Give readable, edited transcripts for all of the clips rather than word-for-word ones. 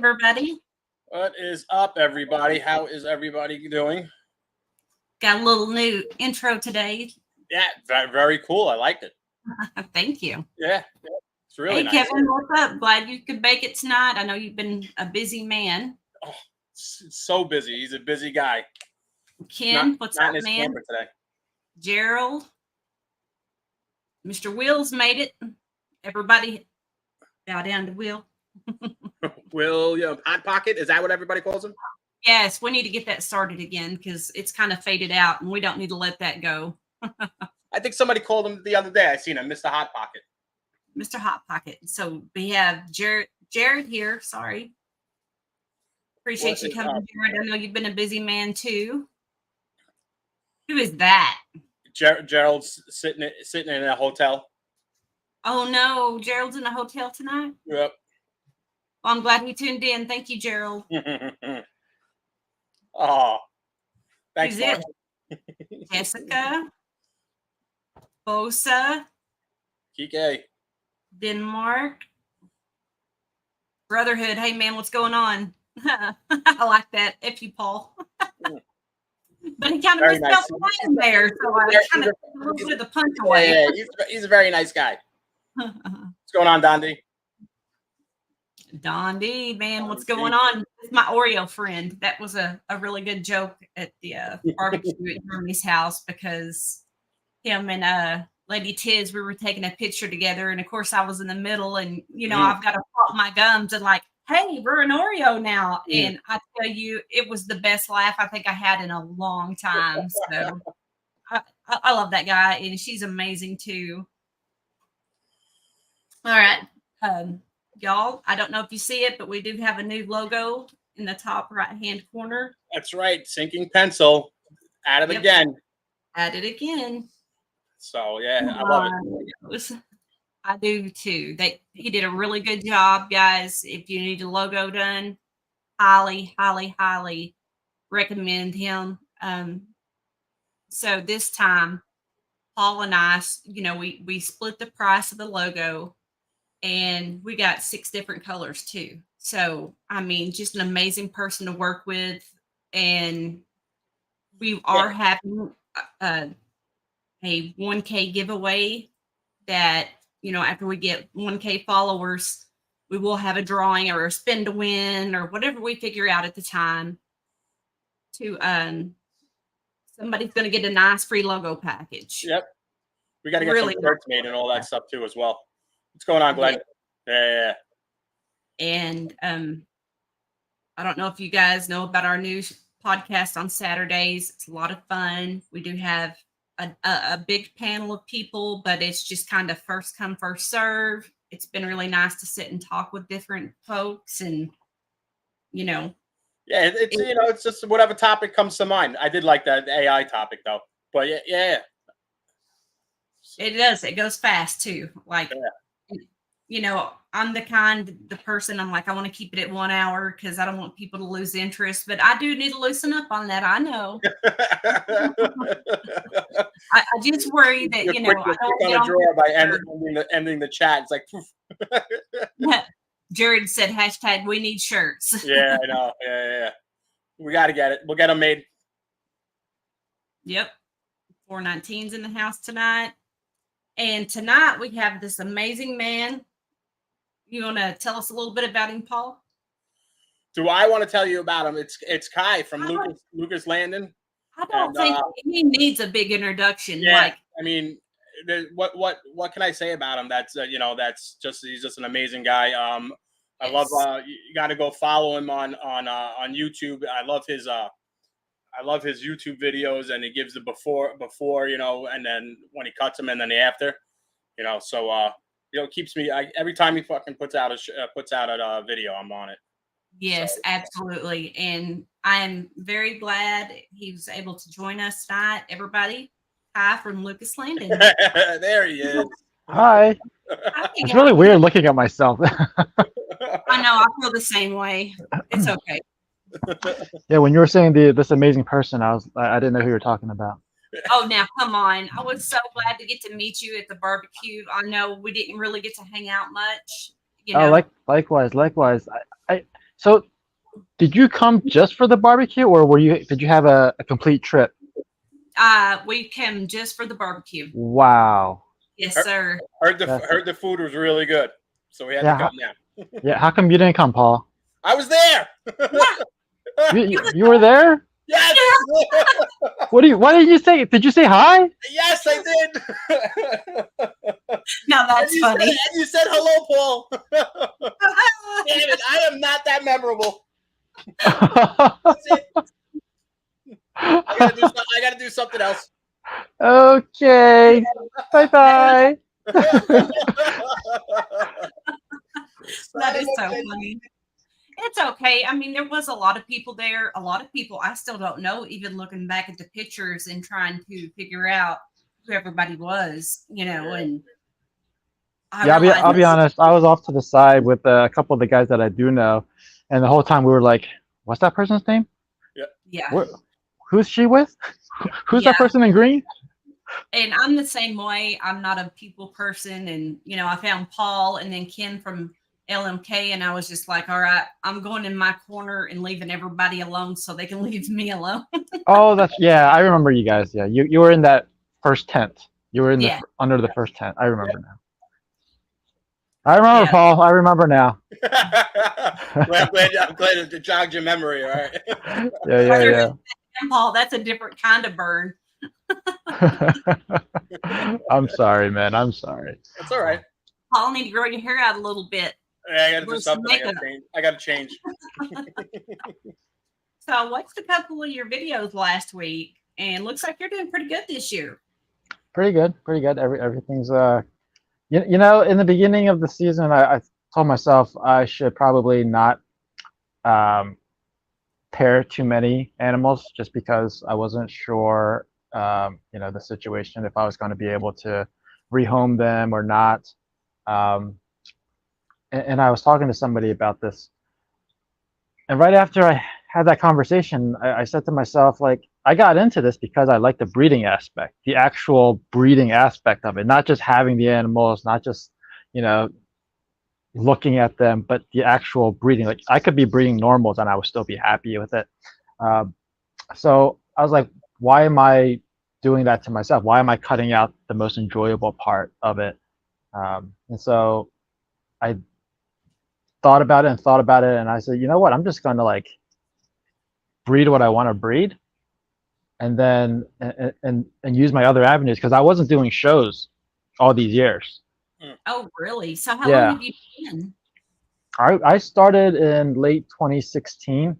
everybody. What is up, everybody? How is everybody doing? Got a little new intro today. Yeah, very cool. I liked it. Thank you. Yeah, it's really nice. Hey, Kevin, what's up? Glad you could make it tonight. I know you've been a busy man. Oh, so busy. He's a busy guy. Ken, what's up, man? Today. Gerald, Mr. Wills made it. Everybody bow down to Will. William Hot Pocket, is that what everybody calls him? Yes, we need to get that started again because it's kind of faded out and we don't need to let that go. I think somebody called him the other day. I seen him, Mr. Hot Pocket. Mr. Hot Pocket. So we have Jared here. Sorry. Appreciate you coming, Jared. I know you've been a busy man too. Who is that? Gerald's sitting in a hotel. Oh no, Gerald's in a hotel tonight? Yep. Well, I'm glad he tuned in. Thank you, Gerald. Oh, thanks, Who's it? Jessica, Bosa, Kike, Denmark, Brotherhood. Hey man, what's going on? I like that. If you, Paul. But he kind of misspelled the line there, so I kind of a little bit of the punch away. Yeah, he's a very nice guy. What's going on, Dondi? Dondi, man, what's going on? It's my Oreo friend. That was a really good joke at the barbecue at Jeremy's house because him and Lady Tiz, we were taking a picture together, and of course I was in the middle, and I've got to pop my gums and like, hey, we're an Oreo now. And I tell you, it was the best laugh I think I had in a long time. So I love that guy, and she's amazing too. All right. Y'all, I don't know if you see it, but we do have a new logo in the top right-hand corner. That's right. Sinking pencil. At it again. At it again. So, yeah, I love it. I do too. He did a really good job, guys. If you need a logo done, highly, highly, highly recommend him. So this time, Paul and I, we split the price of the logo, and we got 6 different colors too. So, I mean, just an amazing person to work with, and we are having a 1K giveaway that. After we get 1K followers, we will have a drawing or a spin to win or whatever we figure out at the time. Somebody's going to get a nice free logo package. Yep. We got to get some shirts made and all that stuff too as well. What's going on, Glenn? Yeah. And I don't know if you guys know about our new podcast on Saturdays. It's a lot of fun. We do have a big panel of people, but it's just kind of first come, first serve. It's been really nice to sit and talk with different folks, and Yeah, it's just whatever topic comes to mind. I did like that AI topic though, but yeah. It does. It goes fast too. Like, I'm the person, I'm like, I want to keep it at 1 hour because I don't want people to lose interest, but I do need to loosen up on that. I know. I just worry that, I don't get on the drawer by ending the chat. It's like, Jared said, # we need shirts. Yeah, I know. Yeah. We got to get it. We'll get them made. Yep. 419's in the house tonight. And tonight we have this amazing man. You want to tell us a little bit about him, Paul? Do I want to tell you about him? It's Kai from Lucas Landon. I don't think he needs a big introduction. Yeah, I mean, what can I say about him? That's he's just an amazing guy. I love you got to go follow him on YouTube. I love his YouTube videos, and he gives the before, and then when he cuts them, and then the after, So it keeps me. Every time he fucking puts out a video, I'm on it. Yes, so. Absolutely, and I am very glad he was able to join us tonight. Everybody, hi from Lucas Landon. There he is. Hi. It's really weird looking at myself. I know. I feel the same way. It's okay. Yeah, when you were saying this amazing person, I didn't know who you were talking about. Oh, now come on! I was so glad to get to meet you at the barbecue. I know we didn't really get to hang out much. Oh, likewise. So, did you come just for the barbecue, or did you have a complete trip? We came just for the barbecue. Wow. Yes, Her- sir. Heard That's- the food was really good, so we had to Yeah. come now. Yeah. How come you didn't come, Paul? I was there. You were there? Yes. Why didn't you say? Did you say hi? Yes, I did. Now that's funny. And you said hello, Paul. Damn it, I am not that memorable. That's it. I gotta do something else. Okay. Bye bye. That is so funny. It's okay. I mean, there was a lot of people there. A lot of people I still don't know, even looking back at the pictures and trying to figure out who everybody was, and Yeah, realized I'll be honest. I was off to the side with a couple of the guys that I do know, and the whole time we were like, "What's that person's name? yeah. Who's she with? Who's that Yeah. person in green?" And I'm the same way. I'm not a people person. And, I found Paul and then Ken from LMK. And I was just like, all right, I'm going in my corner and leaving everybody alone so they can leave me alone. Oh, yeah. I remember you guys. Yeah, you were in that first tent. You were in Yeah. under the first tent. I remember now. I remember, Yeah. Paul. I remember now. Well, I'm glad it jogged your memory. All right. Yeah. And Paul, that's a different kind of burn. I'm sorry, man. I'm sorry. That's all right. Paul, need to grow your hair out a little bit. Yeah, I gotta do Where's the something. I gotta change. So I watched a couple of your videos last week and looks like you're doing pretty good this year. Pretty good. Everything's in the beginning of the season, I told myself I should probably not pair too many animals just because I wasn't sure the situation, if I was going to be able to rehome them or not. And I was talking to somebody about this, and right after I had that conversation, I said to myself, like, I got into this because I like the breeding aspect, the actual breeding aspect of it, not just having the animals, not just looking at them, but the actual breeding. Like, I could be breeding normals and I would still be happy with it. So I was like, why am I doing that to myself? Why am I cutting out the most enjoyable part of it? And so I thought about it, and I said, you know what? I'm just going to breed what I want to breed, and then and use my other avenues, because I wasn't doing shows all these years. Oh, really? So how Yeah. long have you been? I started in late 2016,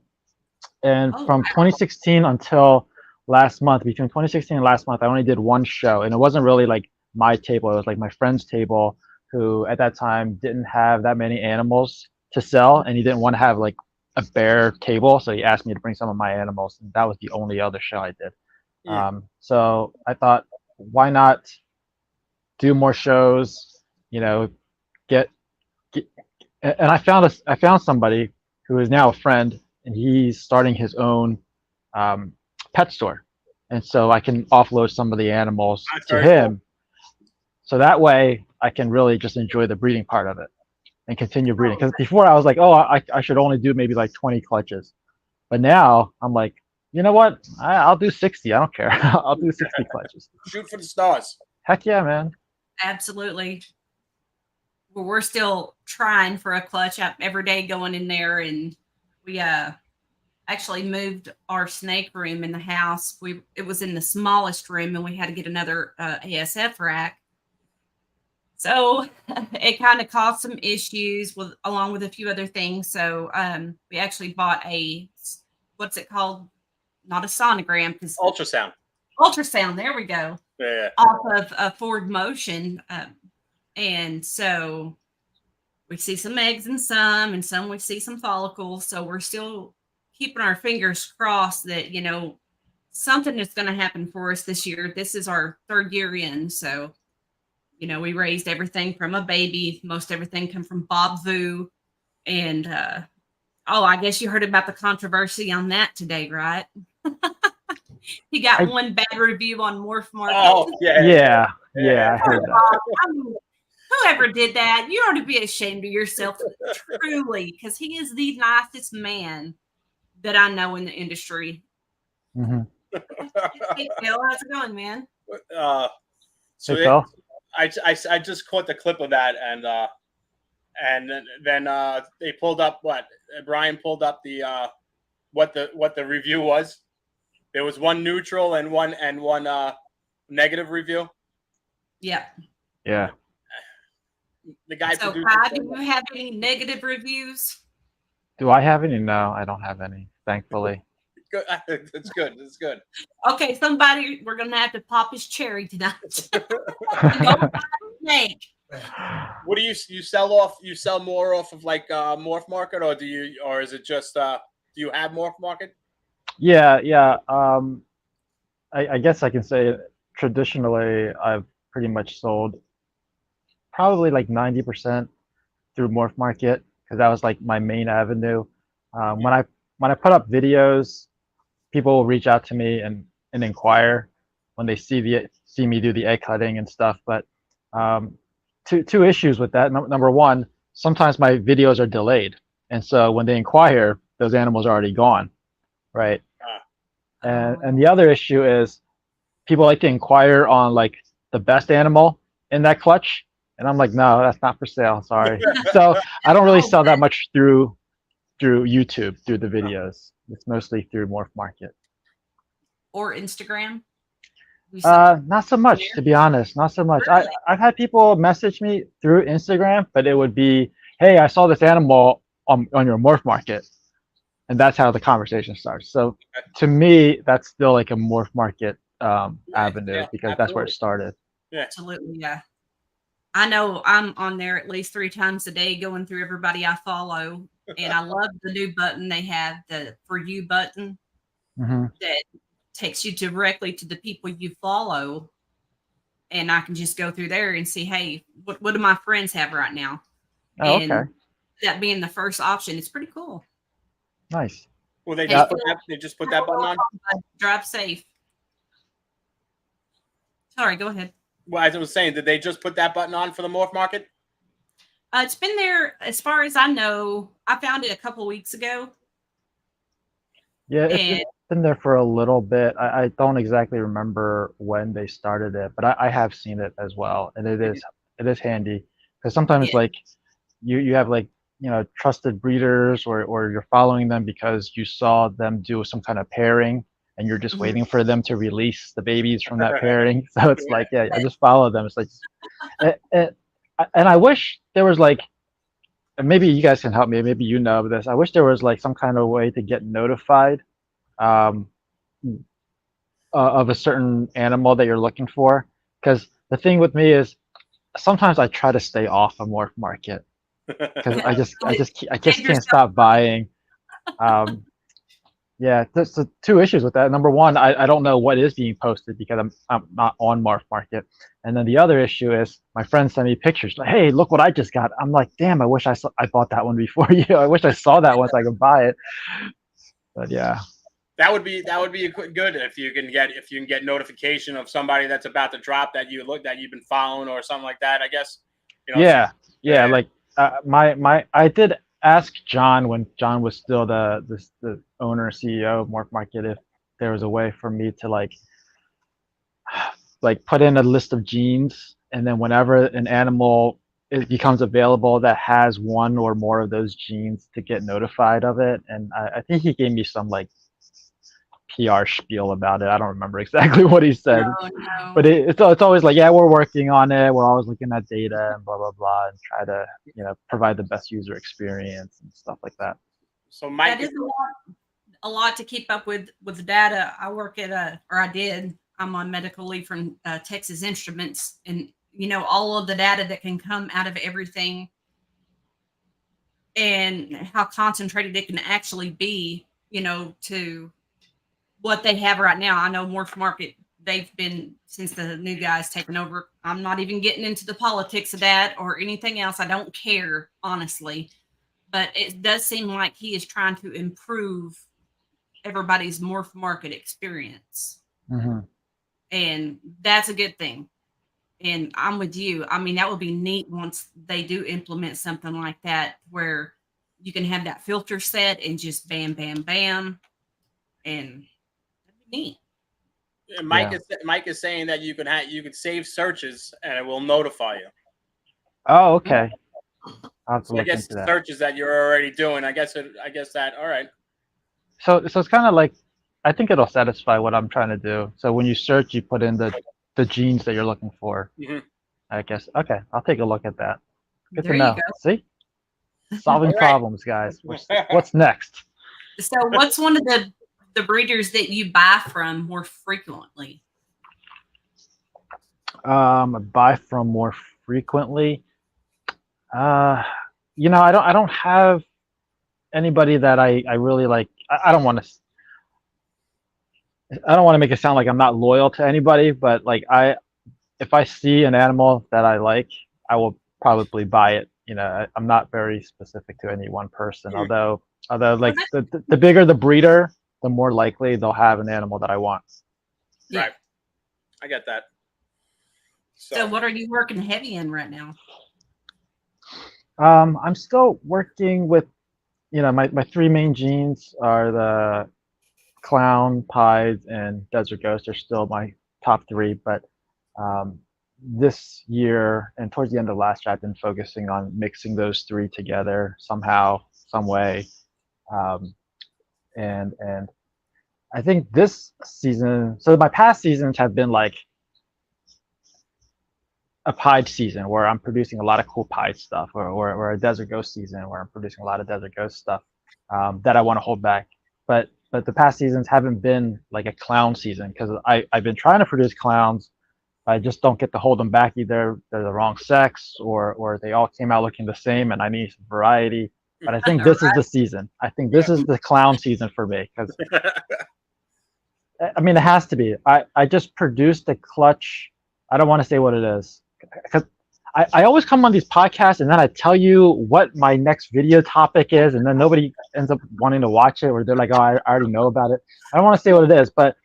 and from 2016 until last month, between 2016 and last month, I only did one show, and it wasn't really like my table. It was like my friend's table, who at that time didn't have that many animals to sell, and he didn't want to have like a bare table, so he asked me to bring some of my animals, and that was the only other show I did. So I thought, why not do more shows? Get and I found somebody who is now a friend, and he's starting his own pet store, and so I can offload some of the animals to him. So that way I can really just enjoy the breeding part of it and continue breeding. Because before I was like, oh, I should only do maybe like 20 clutches, but now I'm like, you know what? I'll do 60. I don't care. I'll do 60 clutches. Shoot for the stars. Heck yeah, man. Absolutely. Well, we're still trying for a clutch up every day, going in there, and we actually moved our snake room in the house. It was in the smallest room, and we had to get another ASF rack. So it kind of caused some issues along with a few other things. So we actually bought what's it called? Not a sonogram, because Ultrasound. There we go. Yeah. Off of Ford Motion. And so we see some eggs in some, and some we see some follicles. So we're still keeping our fingers crossed that, something is going to happen for us this year. This is our third year in. So, we raised everything from a baby. Most everything come from Bob Vu. And, I guess you heard about the controversy on that today, right? He got one bad review on Morph Market. Oh, Yeah. I heard that. Who Whoever did that, you ought to be ashamed of yourself, truly, because he is the nicest man that I know in the industry. Mm-hmm. Hey, Phil, how's it going, man? So Hey, Phil. I just caught the clip of that, and then they pulled up what Brian pulled up the what the review was. There was one neutral and one negative review. Yeah. Yeah. The guy. So, Kai, do you have any negative reviews? Do I have any? No, I don't have any, thankfully. Good. It's good. It's good. Okay, somebody, we're gonna have to pop his cherry tonight. Snake. What do you sell off? You sell more off of like Morph Market, or is it just do you have Morph Market? Yeah. I guess I can say traditionally I've pretty much sold probably like 90% through Morph Market because that was like my main avenue. When I put up videos, people will reach out to me and inquire when they see me do the egg cutting and stuff. But two issues with that. Number one, sometimes my videos are delayed, and so when they inquire, those animals are already gone, right? And the other issue is people like to inquire on like the best animal in that clutch, and I'm like, no, that's not for sale. Sorry. So I don't really sell that much through YouTube, through the videos. It's mostly through Morph Market. Or Instagram? Not so much, to be honest. Not so much. Really? I've had people message me through Instagram, but it would be, hey, I saw this animal on your Morph Market. And that's how the conversation starts. So to me, that's still like a Morph Market avenue because that's where it started. Yeah. Absolutely, yeah. I know I'm on there at least 3 times a day going through everybody I follow. And I love the new button they have, the For You button, that takes you directly to the people you follow. And I can just go through there and see, hey, what do my friends have right now? Oh, and okay. that being the first option, it's pretty cool. Nice. Well, they Hey, just put that button on. Drive safe. Sorry, go ahead. Well, as I was saying, did they just put that button on for the Morph Market? It's been there as far as I know. I found it a couple weeks ago. Yeah, it's been there for a little bit. I don't exactly remember when they started it, but I have seen it as well, and it is handy because sometimes like you have like trusted breeders or you're following them because you saw them do some kind of pairing and you're just waiting for them to release the babies from that pairing. So it's like, yeah, I just follow them. It's like, and I wish there was like, and maybe you guys can help me. Maybe you know this. I wish there was like some kind of way to get notified of a certain animal that you're looking for. Because the thing with me is sometimes I try to stay off of Morph Market because I just can't stop buying. Yeah, there's the 2 issues with that. Number one, I don't know what is being posted because I'm not on Morph Market. And then the other issue is my friends send me pictures like, hey, look what I just got. I'm like, damn, I wish I bought that one before you. I wish I saw that one so I could buy it. But yeah. That would be good if you can get notification of somebody that's about to drop that you've been following or something like that. I guess. Yeah. Like I did ask John when John was still the owner CEO of Morph Market if there was a way for me to like put in a list of genes, and then whenever an animal becomes available that has one or more of those genes to get notified of it. And I think he gave me some like PR spiel about it. I don't remember exactly what he said, but it's always like, yeah, we're working on it. We're always looking at data and blah blah blah, and try to provide the best user experience and stuff like that. So Mike, that is a lot to keep up with the data. I work at I did. I'm on medical leave from Texas Instruments, and all of the data that can come out of everything, and how concentrated it can actually be. To what they have right now. I know Morph Market, they've been, since the new guy's taken over, I'm not even getting into the politics of that or anything else. I don't care, honestly. But it does seem like he is trying to improve everybody's Morph Market experience. And that's a good thing. And I'm with you. I mean, that would be neat once they do implement something like that where you can have that filter set and just bam, bam, bam. And that'd be neat. Mike is saying that you can save searches and it will notify you. Oh, okay. I'll have to So I look guess into that. searches that you're already doing. I guess that. All right. So it's kind of like, I think it'll satisfy what I'm trying to do. So when you search, you put in the genes that you're looking for. Mhm. I guess. Okay, I'll take a look at that. Good There to you know. go. See, solving All right. problems, guys. What's next? So, what's one of the breeders that you buy from more frequently? Buy from more frequently. I don't have anybody that I really like. I don't want to. I don't want to make it sound like I'm not loyal to anybody, but like if I see an animal that I like, I will probably buy it. I'm not very specific to any one person. Although like the bigger the breeder, the more likely they'll have an animal that I want. Yeah. Right. I get that. So, what are you working heavy in right now? I'm still working with, my three main genes are the clown, pies, and desert ghost are still my top three. But this year and towards the end of last year, I've been focusing on mixing those three together somehow, some way. And I think this season, so my past seasons have been like a pied season where I'm producing a lot of cool pied stuff, or a desert ghost season where I'm producing a lot of desert ghost stuff that I want to hold back. But the past seasons haven't been like a clown season because I've been trying to produce clowns. I just don't get to hold them back. Either they're the wrong sex or they all came out looking the same, and I need some variety. But I think this is the season. I think this is the clown season for me because I mean it has to be. I just produced a clutch. I don't want to say what it is because I always come on these podcasts and then I tell you what my next video topic is, and then nobody ends up wanting to watch it, or they're like, "Oh, I already know about it." I don't want to say what it is, but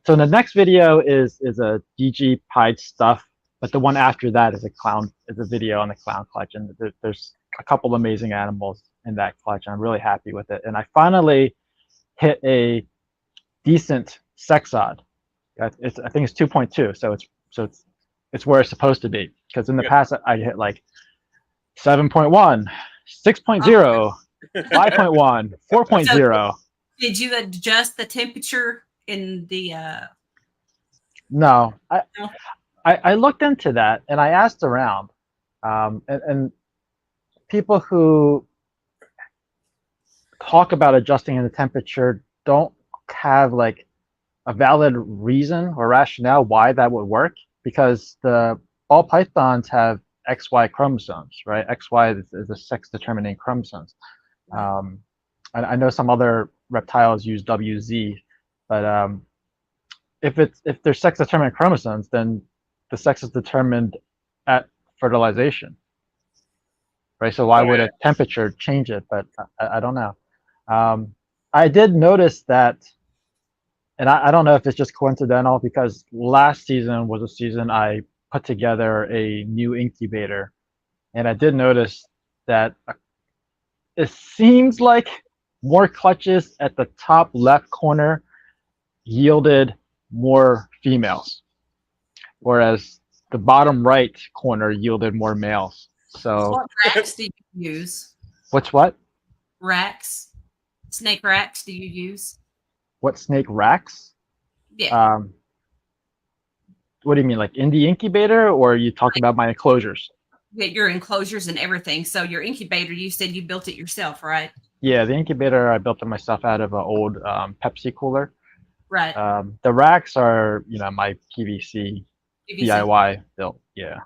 so the next video is a DG pied stuff, but the one after that is a video on the clown clutch, and there's a couple amazing animals in that clutch. I'm really happy with it, and I finally hit a decent sex odd. I think it's 2.2, so it's where it's supposed to be. Because in the past I hit like 7.1, 6.0, 5.1, 4.0. So, did you adjust the temperature in the? No, I looked into that and I asked around, and people who talk about adjusting the temperature don't have like a valid reason or rationale why that would work, because the ball pythons have XY chromosomes, right? XY is the sex determining chromosomes. I know some other reptiles use WZ, but if they're sex determined chromosomes, then the sex is determined at fertilization, right? So why would a temperature change it? But I don't know. I did notice that, and I don't know if it's just coincidental, because last season was a season I put together a new incubator, and I did notice that it seems like more clutches at the top left corner yielded more females, whereas the bottom right corner yielded more males. So what racks do you use? What? Racks, snake racks. Do you use? What snake racks? Yeah. What do you mean, like in the incubator, or are you talking about my enclosures? Yeah, your enclosures and everything. So your incubator, you said you built it yourself, right? Yeah, the incubator I built it myself out of an old Pepsi cooler. Right. The racks are, my PVC DIY built. Yeah.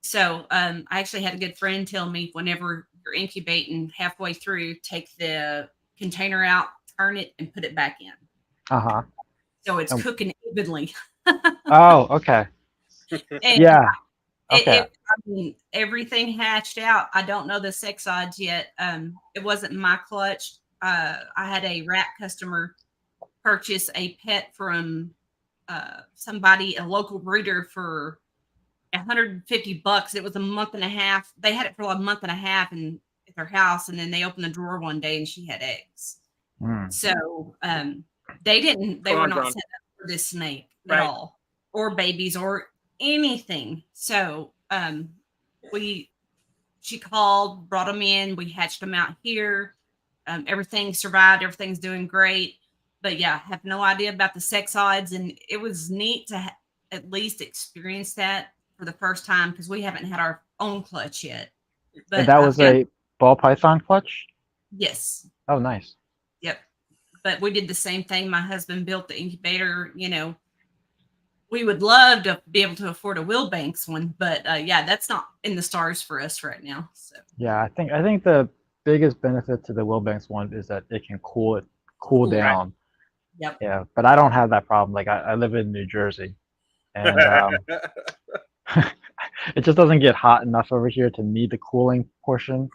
So I actually had a good friend tell me, whenever you're incubating halfway through, take the container out, turn it, and put it back in. Uh-huh. So it's cooking evenly. Oh, okay. And yeah. Okay. I mean, everything hatched out. I don't know the sex odds yet. It wasn't my clutch. I had a rat customer purchase a pet from somebody, a local breeder, for $150. It was a month and a half. They had it for a month and a half at their house, and then they opened the drawer one day and she had eggs. So they were not set up for this snake at all, or babies or anything. So she called, brought them in, we hatched them out here. Everything survived, everything's doing great. But yeah, I have no idea about the sex odds, and it was neat to at least experience that for the first time, because we haven't had our own clutch yet. But and that was a ball python clutch? Yes. Oh, nice. Yep. But we did the same thing. My husband built the incubator. We would love to be able to afford a Wilbanks one, but yeah, that's not in the stars for us right now. So yeah, I think the biggest benefit to the Wilbanks one is that it can cool down. Yep. Yeah, but I don't have that problem. Like I live in New Jersey, and it just doesn't get hot enough over here to need the cooling portion.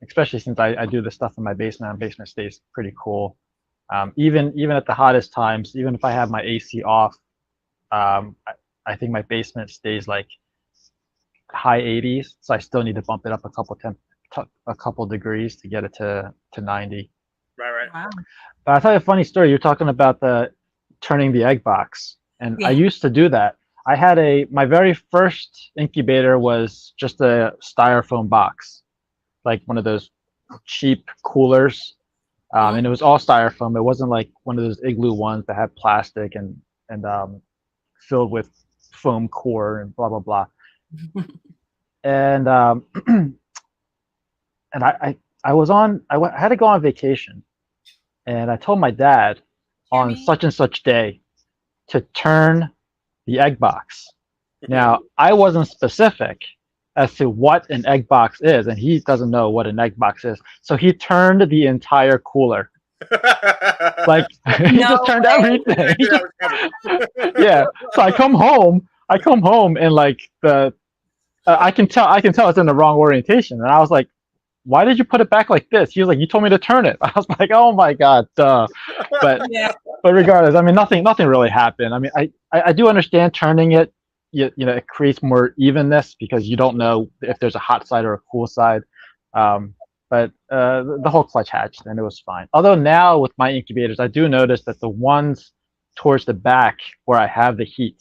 Especially since I do the stuff in my basement. My basement stays pretty cool. Even at the hottest times, even if I have my AC off, I think my basement stays like high 80s. So I still need to bump it up a couple degrees to get it to 90. Right. Wow. But I'll tell you a funny story. You're talking about the turning the egg box, and I used to do that. I had my very first incubator was just a styrofoam box, like one of those cheap coolers, and it was all styrofoam. It wasn't like one of those igloo ones that had plastic and filled with foam core and blah blah blah. And and I had to go on vacation, and I told my dad on such and such day to turn the egg box. Now, I wasn't specific as to what an egg box is, and he doesn't know what an egg box is. So he turned the entire cooler. Like he just turned everything. Yeah. So I come home and like I can tell it's in the wrong orientation. And I was like, why did you put it back like this? He was like, you told me to turn it. I was like, oh my God, duh. But regardless, I mean, nothing really happened. I mean, I do understand turning it, it creates more evenness because you don't know if there's a hot side or a cool side. But the whole clutch hatched and it was fine. Although now with my incubators, I do notice that the ones towards the back where I have the heat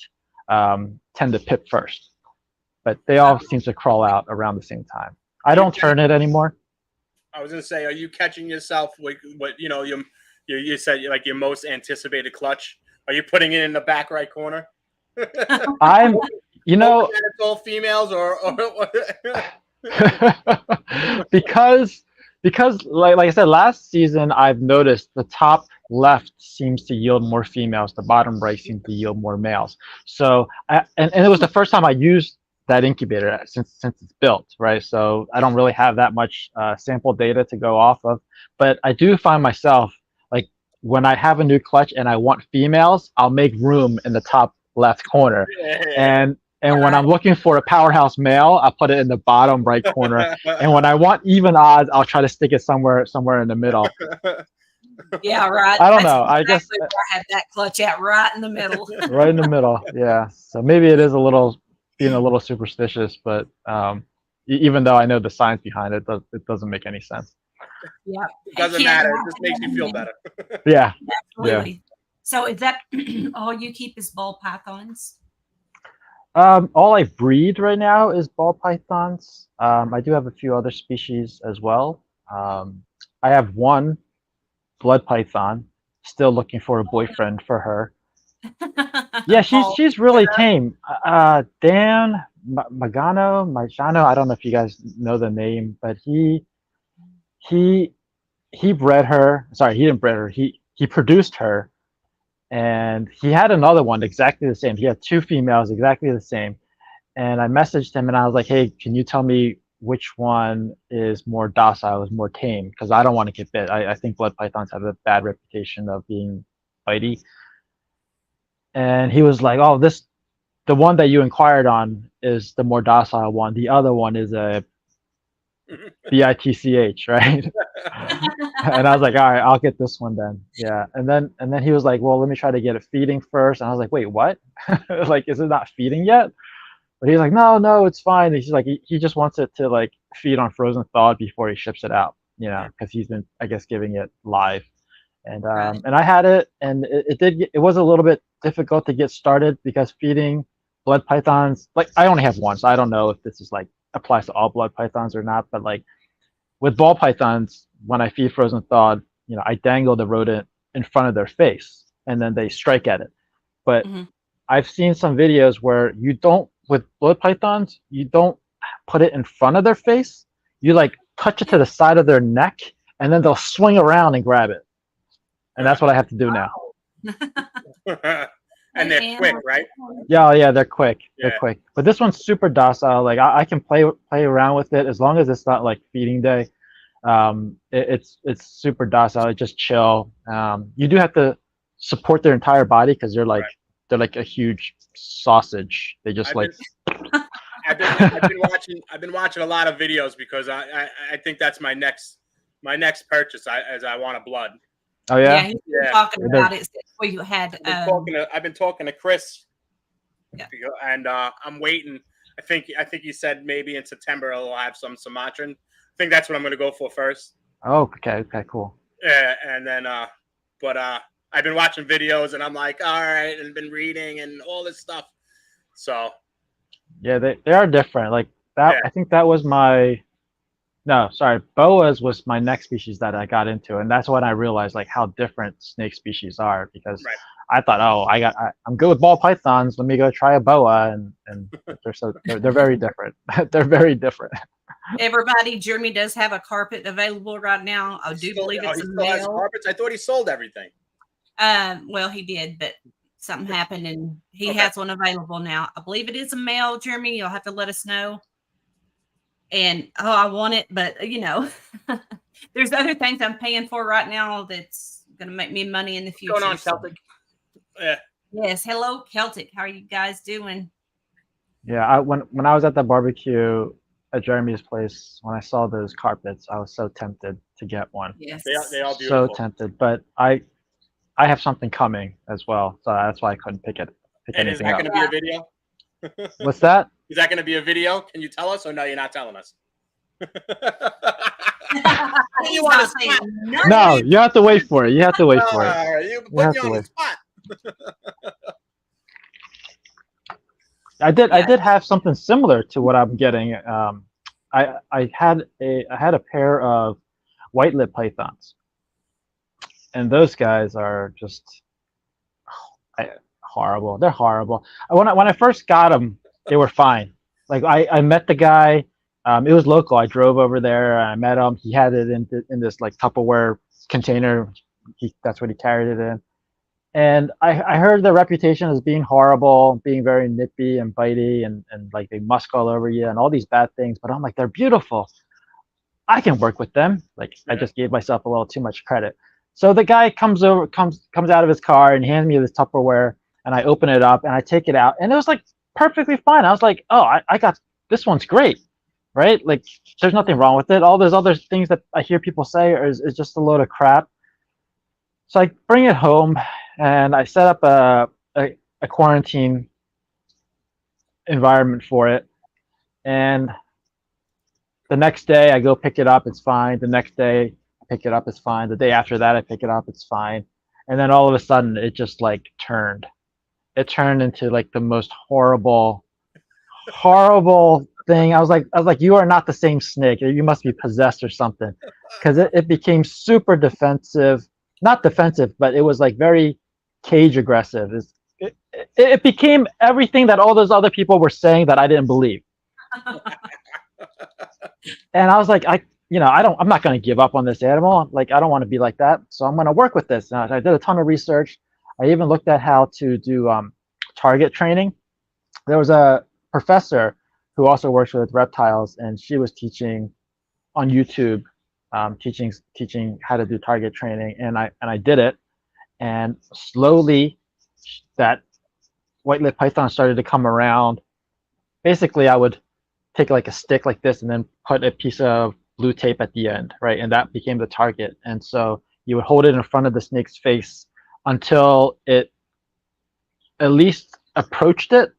tend to pip first, but they all seem to crawl out around the same time. I don't turn it anymore. I was gonna say, are you catching yourself with what you said like your most anticipated clutch? Are you putting it in the back right corner? I'm, it's all females or because like I said, last season I've noticed the top left seems to yield more females, the bottom right seems to yield more males. So and it was the first time I used that incubator since it's built, right? So I don't really have that much sample data to go off of, but I do find myself like when I have a new clutch and I want females, I'll make room in the top left corner, and when I'm looking for a powerhouse male, I'll put it in the bottom right corner, and when I want even odds, I'll try to stick it somewhere in the middle. Yeah, right. I don't know. I guess where I have that clutch out right in the middle. Right in the middle. Yeah. So maybe it is being a little superstitious, but even though I know the science behind it, it doesn't make any sense. Yeah, it doesn't matter. It just makes you feel better. Yeah, absolutely. Yeah. So is that all you keep is ball pythons? All I breed right now is ball pythons. I do have a few other species as well. I have one blood python. Still looking for a boyfriend for her. Yeah, she's really tame. Dan Magano, I don't know if you guys know the name, but he bred her. Sorry, he didn't bred her. He produced her, and he had another one exactly the same. He had two females exactly the same, and I messaged him and I was like, hey, can you tell me which one is more docile, is more tame? Because I don't want to get bit. I think blood pythons have a bad reputation of being bitey. And he was like, oh, the one that you inquired on is the more docile one. The other one is a bitch, right? And I was like, all right, I'll get this one then. Yeah. And then he was like, well, let me try to get it feeding first. And I was like, wait, what? Like, is it not feeding yet? But he's like, no, it's fine. And he's like, he just wants it to like feed on frozen thawed before he ships it out, because he's been, I guess, giving it live. Right. And I had it, and it was a little bit difficult to get started because feeding blood pythons, like I only have one, so I don't know if this is like applies to all blood pythons or not. But like with ball pythons, when I feed frozen thawed, I dangle the rodent in front of their face, and then they strike at it. But Mm-hmm. I've seen some videos where you don't, with blood pythons, you don't put it in front of their face. You like touch it to the side of their neck, and then they'll swing around and grab it. And that's what I have to do now. And they're quick, right? Yeah, they're quick. Yeah. They're quick. But this one's super docile. Like I can play around with it as long as it's not like feeding day. It's super docile. It's just chill. You do have to support their entire body because they're like a huge sausage. They just I've been watching a lot of videos because I think that's my next purchase. I want a blood. Oh yeah. He's been talking about it since we had. I've been talking to Chris. Yeah. And I'm waiting. I think he said maybe in September he'll have some Sumatran. I think that's what I'm going to go for first. Oh, okay, cool. Yeah, and then but I've been watching videos and I'm like, all right, and been reading and all this stuff. So yeah, they are different. Like that, I think that was boas was my next species that I got into, and that's when I realized like how different snake species are, because I thought, I'm good with ball pythons. Let me go try a boa, and they're very different. They're very different. Everybody, Jeremy does have a carpet available right now. I do believe it's a male. Carpets? I thought he sold everything. Well, he did, but something happened, and he has one available now. I believe it is a male, Jeremy. You'll have to let us know. And I want it, but there's other things I'm paying for right now that's gonna make me money in the future. What's going on, Celtic? Yeah. Yes. Hello, Celtic. How are you guys doing? Yeah, when I was at the barbecue at Jeremy's place, when I saw those carpets, I was so tempted to get one. Yes. They are beautiful. So tempted, but I have something coming as well, so that's why I couldn't pick anything up. And is that going to be a video? What's that? Is that going to be a video? Can you tell us, or no? You're not telling us. You want to say no? You have to wait for it. You have to wait for it. You put you on the spot. I did have something similar to what I'm getting. I had a pair of white lip pythons, and those guys are just horrible. They're horrible. When I first got them, they were fine. Like I met the guy. It was local. I drove over there. I met him. He had it in this like Tupperware container. That's what he carried it in. And I heard the reputation as being horrible, being very nippy and bitey, and like they musk all over you and all these bad things. But I'm like, they're beautiful. I can work with them. Like I just gave myself a little too much credit. So the guy comes out of his car and hands me this Tupperware, and I open it up and I take it out, and it was like perfectly fine. I was like, oh, I got this one's great, right? Like there's nothing wrong with it. All those other things that I hear people say is just a load of crap. So I bring it home and I set up a quarantine environment for it. And the next day I go pick it up, it's fine. The next day I pick it up, it's fine. The day after that I pick it up, it's fine. And then all of a sudden it just like turned. It turned into like the most horrible thing. I was like, you are not the same snake. You must be possessed or something. Because it became super defensive. Not defensive, but it was like very cage aggressive. It became everything that all those other people were saying that I didn't believe. And I was like, I'm not going to give up on this animal. Like, I don't want to be like that. So I'm going to work with this. And I did a ton of research. I even looked at how to do target training. There was a professor who also works with reptiles, and she was teaching on YouTube, teaching how to do target training. And I did it. And slowly that white lip python started to come around. Basically, I would take like a stick like this and then put a piece of blue tape at the end, right? And that became the target. And so you would hold it in front of the snake's face until it at least approached it.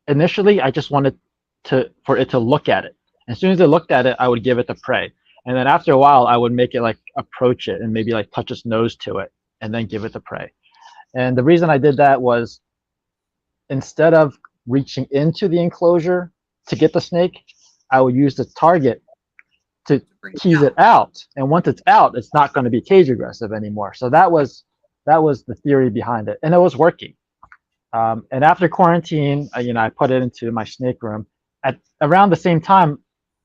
Initially, I just wanted for it to look at it. As soon as it looked at it, I would give it the prey. And then after a while, I would make it like approach it and maybe like touch its nose to it and then give it the prey. And the reason I did that was instead of reaching into the enclosure to get the snake, I would use the target to tease it out. And once it's out, it's not going to be cage aggressive anymore. So that was the theory behind it, and it was working. And after quarantine, I put it into my snake room. At around the same time,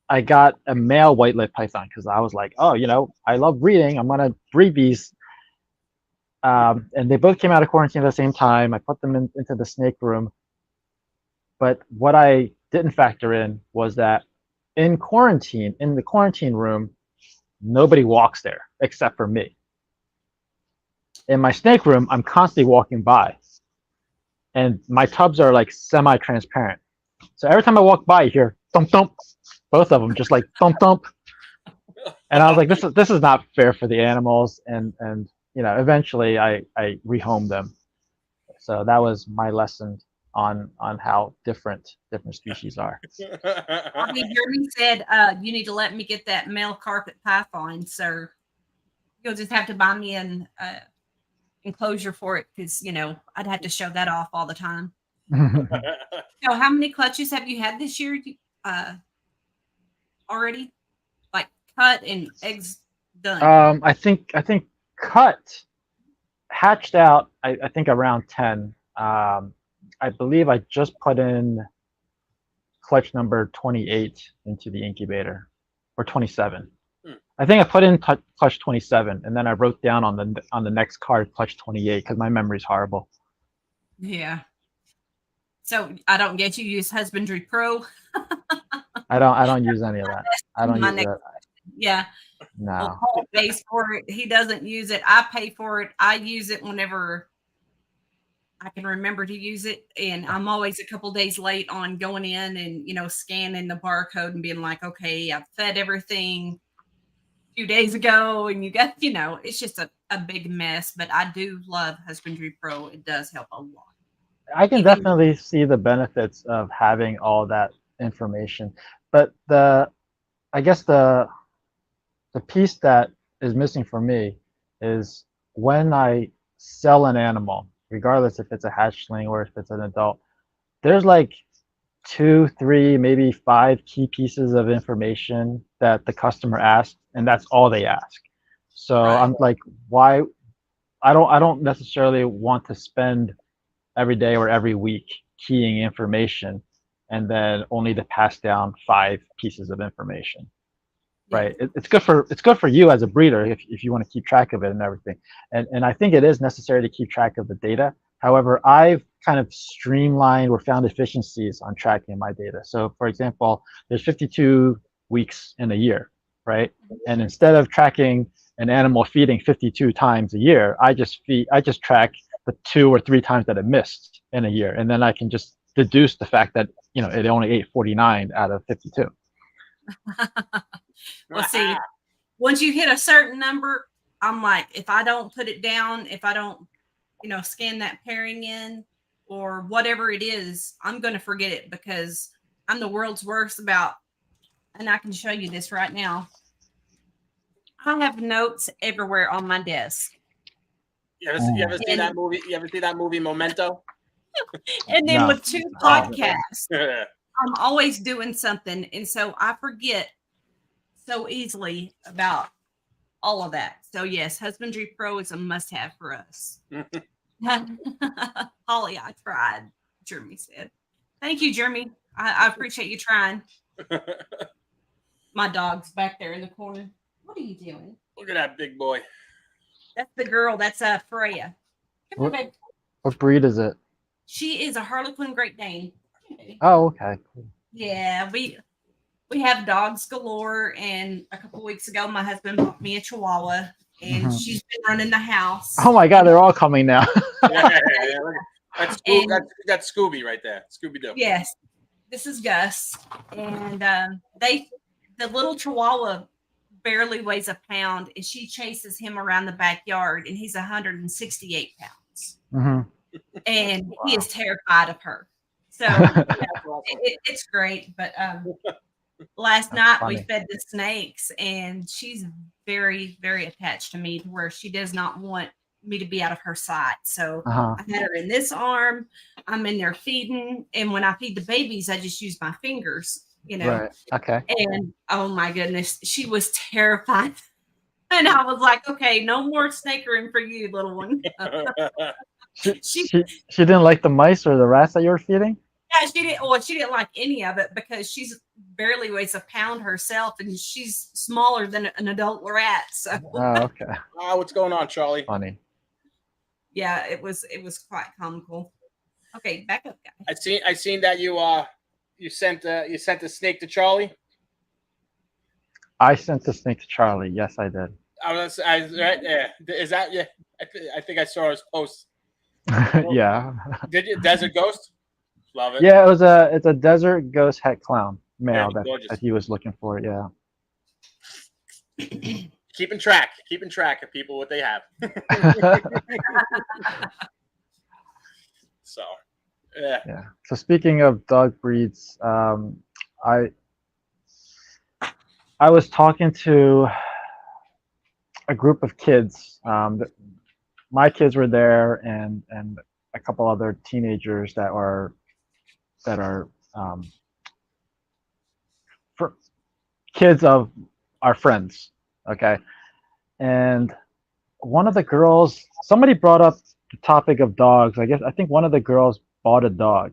I got a male white-lipped python because I was like, oh, I love breeding. I'm gonna breed these. And they both came out of quarantine at the same time. I put them into the snake room. But what I didn't factor in was that in the quarantine room, nobody walks there except for me. In my snake room, I'm constantly walking by. And my tubs are like semi-transparent. So every time I walk by, you hear thump thump, both of them just like thump thump. And I was like, this is not fair for the animals. And eventually I rehomed them. So that was my lesson on how different species are. Jeremy said, you need to let me get that male carpet python, sir. You'll just have to buy me an enclosure for it because I'd have to show that off all the time. So how many clutches have you had this year already? Like cut and eggs done? I think cut hatched out I think around 10. I believe I just put in clutch number 28 into the incubator, or 27. I think I put in clutch 27, and then I wrote down on the next card clutch 28 because my memory's horrible. Yeah. So I don't get you use Husbandry Pro. I don't use any of that. I don't use that. Yeah. No. Well, Paul pays for it. He doesn't use it. I pay for it. I use it whenever I can remember to use it. And I'm always a couple days late on going in and, scanning the barcode and being like, okay, I've fed everything a few days ago. And you got, it's just a big mess. But I do love Husbandry Pro. It does help a lot. I can definitely see the benefits of having all that information. But I guess the piece that is missing for me is when I sell an animal, regardless if it's a hatchling or if it's an adult, there's like 2, 3, maybe 5 key pieces of information that the customer asks, and that's all they ask. So right. I'm like, why? I don't necessarily want to spend every day or every week keying information and then only to pass down 5 pieces of information. Right. It's good for you as a breeder if you want to keep track of it and everything. And I think it is necessary to keep track of the data. However, I've kind of streamlined or found efficiencies on tracking my data. So for example, there's 52 weeks in a year, right? And instead of tracking an animal feeding 52 times a year, I just track the 2 or 3 times that it missed in a year. And then I can just deduce the fact that, it only ate 49 out of 52. Well, see, once you hit a certain number, I'm like, if I don't put it down, if I don't, scan that pairing in or whatever it is, I'm going to forget it because I'm the world's worst about, and I can show you this right now. I have notes everywhere on my desk. You ever see that movie? You ever see that movie Memento? And then with 2 podcasts, I'm always doing something. And so I forget so easily about all of that. So yes, Husbandry Pro is a must-have for us. Holly, I tried, Jeremy said. Thank you, Jeremy. I appreciate you trying. My dog's back there in the corner. What are you doing? Look at that big boy. That's the girl. That's Freya. Come here, babe. What breed is it? She is a Harlequin Great Dane. Oh, okay. Yeah, we have dogs galore, and a couple weeks ago, my husband bought me a Chihuahua, and she's been running the house. Oh my God, they're all coming now. yeah. That's Scooby right there. Scooby-Doo. Yes, this is Gus, and the little Chihuahua barely weighs a pound, and she chases him around the backyard, and he's 168 pounds. And he is terrified of her. So it's great. But last night we funny. fed the snakes, and she's very, very attached to me to where she does not want me to be out of her sight. So Uh-huh. I had her in this arm. I'm in there feeding, and when I feed the babies, I just use my fingers, Right. Okay. And oh my goodness, she was terrified. And I was like, okay, no more snakering for you, little one. She didn't like the mice or the rats that you were feeding? Yeah, she didn't. Well, she didn't like any of it because she's barely weighs a pound herself, and she's smaller than an adult rat. So, Oh, okay. What's going on, Charlie? Funny. yeah, it was quite comical. Okay, back up, guys. I seen that you sent the snake to Charlie. I sent the snake to Charlie. Yes, I did. Right there. Is that yeah? I think I saw his post. Yeah. Did you Desert Ghost? Love it. Yeah, it's a desert ghost het clown male Yeah, that he was looking for. Yeah. Keeping track of people what they have. So, yeah. Yeah. So speaking of dog breeds, I was talking to a group of kids. My kids were there, and a couple other teenagers that are for kids of our friends. Okay, and one of the girls, somebody brought up the topic of dogs. I think one of the girls bought a dog,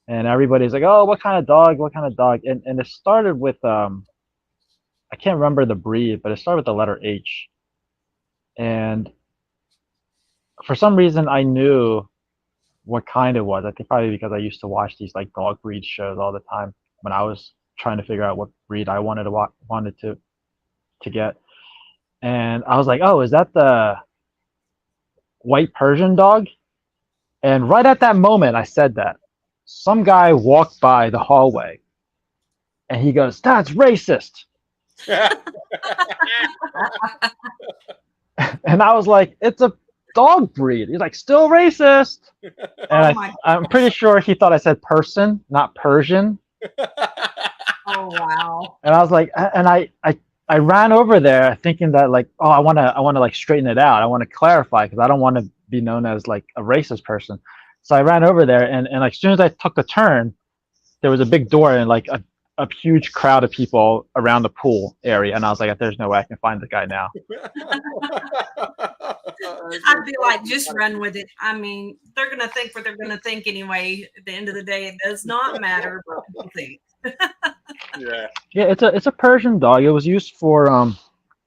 and everybody's like, "Oh, what kind of dog? What kind of dog?" And it started with I can't remember the breed, but it started with the letter H. And for some reason, I knew what kind it was. I think probably because I used to watch these like dog breed shows all the time when I was trying to figure out what breed I wanted to get. And I was like, "Oh, is that the white Persian dog?" And right at that moment, I said that. Some guy walked by the hallway, and he goes, "That's racist." And I was like, "It's a dog breed." He's like, "Still racist." And I'm pretty sure he thought I said person, not Persian. Oh wow! And I was like, and I ran over there thinking that like, oh, I want to like straighten it out. I want to clarify because I don't want to be known as like a racist person. So I ran over there, and like as soon as I took a turn, there was a big door and like a huge crowd of people around the pool area, and I was like, "There's no way I can find the guy now." I'd be like, just run with it. I mean, they're gonna think what they're gonna think anyway. At the end of the day, it does not matter what people think. Yeah. Yeah, it's a Persian dog. It was used for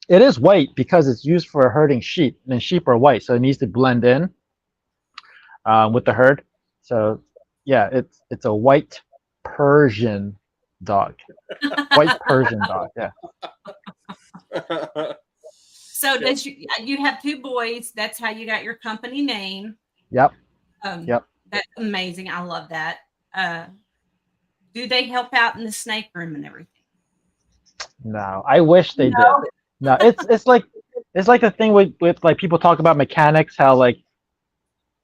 it is white because it's used for herding sheep, and sheep are white, so it needs to blend in with the herd. So yeah, it's a white Persian dog. White Persian dog. Yeah. So does you have two boys? That's how you got your company name. Yep. Yep. That's amazing. I love that. Do they help out in the snake room and everything? No, I wish they did. No, it's like the thing with like people talk about mechanics, how like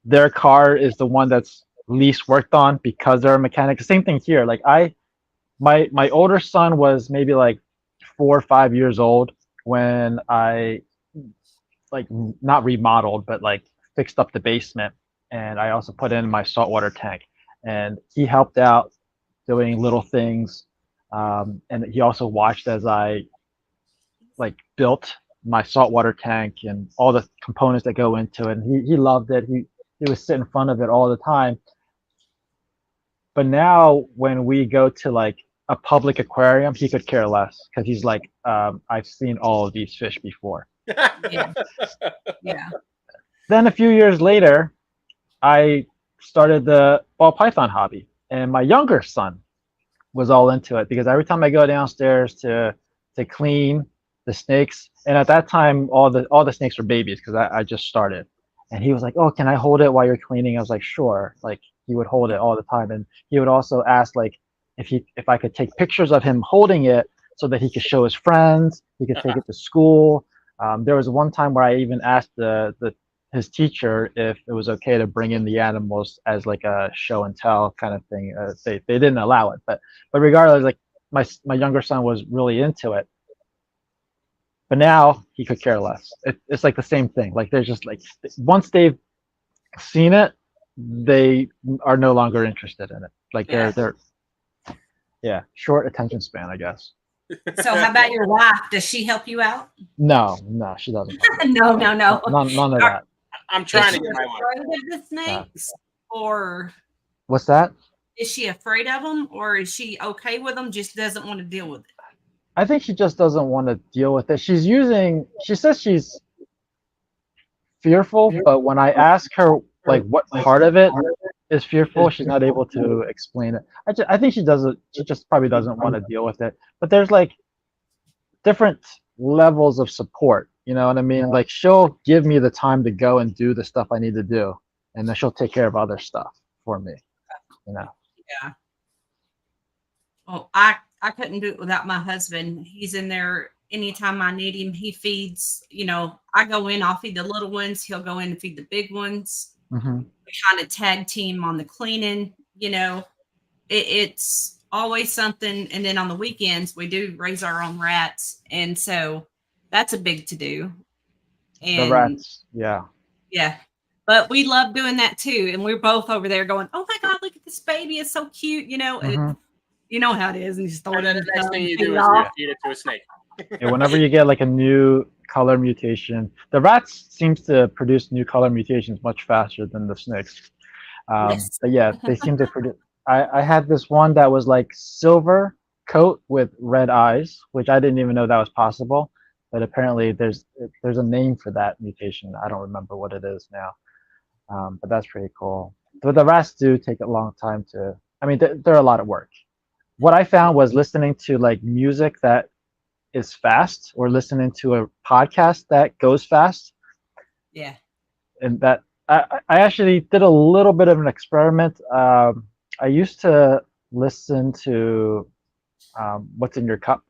their car is the one that's least worked on because they're a mechanic. Same thing here. Like my older son was maybe like 4 or 5 years old when I like not remodeled but like fixed up the basement, and I also put in my saltwater tank, and he helped out doing little things, and he also watched as I like built my saltwater tank and all the components that go into it, and he loved it. He would sit in front of it all the time. But now when we go to like a public aquarium, he could care less because he's like, I've seen all of these fish before. Yeah. Yeah. Then a few years later, I started the ball python hobby, and my younger son was all into it because every time I go downstairs to clean the snakes, and at that time all the snakes were babies because I just started, and he was like, "Oh, can I hold it while you're cleaning?" I was like, "Sure." Like he would hold it all the time, and he would also ask like if I could take pictures of him holding it so that he could show his friends, he could take it to school. There was one time where I even asked his teacher if it was okay to bring in the animals as like a show and tell kind of thing. They didn't allow it, but regardless, like my younger son was really into it. But now he could care less. It's like the same thing. Like there's just like once they've seen it, they are no longer interested in it. Like they're short attention span, I guess. So how about your wife? Does she help you out? No, she doesn't. No. None of that. I'm trying to Is get she my wife. afraid of the snakes, or What's that? is she afraid of them, or is she okay with them? Just doesn't want to deal with it. I think she just doesn't want to deal with it. She says she's fearful, but when I ask her like what part of it is fearful, she's not able to explain it. I think she just probably doesn't want to deal with it. But there's like different levels of support, you know what I mean? Like she'll give me the time to go and do the stuff I need to do, and then she'll take care of other stuff for me, you know. Yeah. Well, I couldn't do it without my husband. He's in there anytime I need him. He feeds, I go in, I'll feed the little ones. He'll go in and feed the big ones. Mm-hmm. We kind of tag team on the cleaning, it's always something. And then on the weekends, we do raise our own rats. And so that's a big to do. And the rats, yeah. Yeah. But we love doing that too. And we're both over there going, oh my God, look at this baby. It's so cute. Mm-hmm. You know how it is. And you just throw it in the next thing you do is feed it to a snake. Yeah, whenever you get like a new color mutation, the rats seems to produce new color mutations much faster than the snakes. Yes. But yeah, they seem to produce. I had this one that was like silver coat with red eyes, which I didn't even know that was possible. But apparently there's a name for that mutation. I don't remember what it is now. But that's pretty cool. But the rats do take a long time to. I mean, they're a lot of work. What I found was listening to like music that is fast, or listening to a podcast that goes fast. Yeah. And that I actually did a little bit of an experiment. I used to listen to What's in Your Cup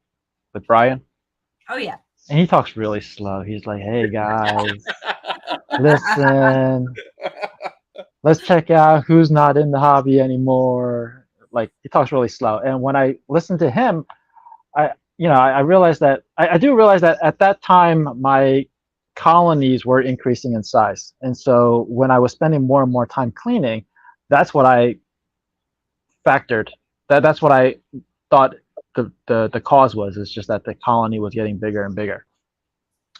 with Brian. Oh yeah. And he talks really slow. He's like, hey guys, listen, let's check out who's not in the hobby anymore. Like he talks really slow. And when I listen to him, I realized that I do realize that at that time my colonies were increasing in size. And so when I was spending more and more time cleaning, that's what I factored. That's what I thought the cause was. It's just that the colony was getting bigger and bigger.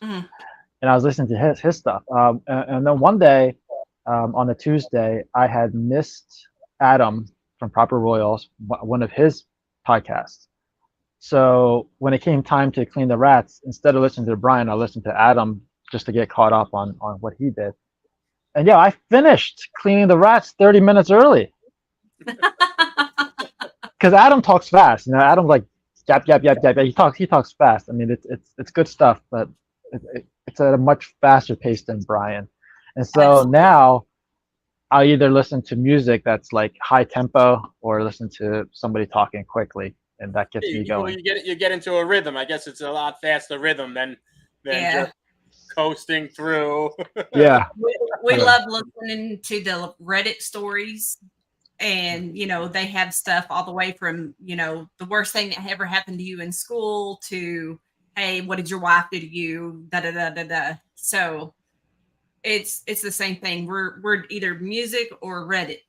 Mm. And I was listening to his stuff. And then one day, on a Tuesday, I had missed Adam from Proper Royals, one of his podcasts. So when it came time to clean the rats, instead of listening to Brian, I listened to Adam just to get caught up on what he did. And yeah, I finished cleaning the rats 30 minutes early. Because Adam talks fast. Adam's like yap yap yap yap. He talks fast. I mean, it's good stuff, but it's at a much faster pace than Brian. And so now I'll either listen to music that's like high tempo or listen to somebody talking quickly, and that gets me going. You get into a rhythm. I guess it's a lot faster rhythm than just coasting through. Yeah. We love listening to the Reddit stories. And, they have stuff all the way from, the worst thing that ever happened to you in school to, hey, what did your wife do to you? Da da da da da. So it's the same thing. We're either music or Reddit.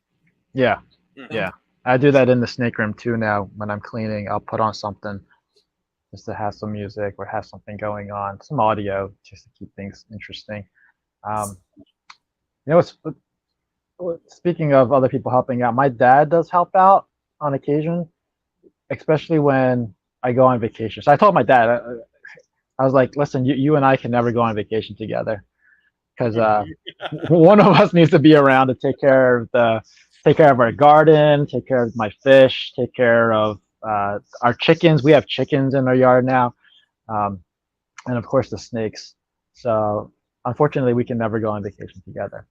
Yeah. Yeah. I do that in the snake room too now. When I'm cleaning, I'll put on something just to have some music or have something going on, some audio, just to keep things interesting. Speaking of other people helping out, my dad does help out on occasion, especially when I go on vacation. So I told my dad, I was like, listen, you and I can never go on vacation together, because one of us needs to be around to take care of our garden, take care of my fish, take care of our chickens. We have chickens in our yard now, and of course the snakes. So unfortunately, we can never go on vacation together.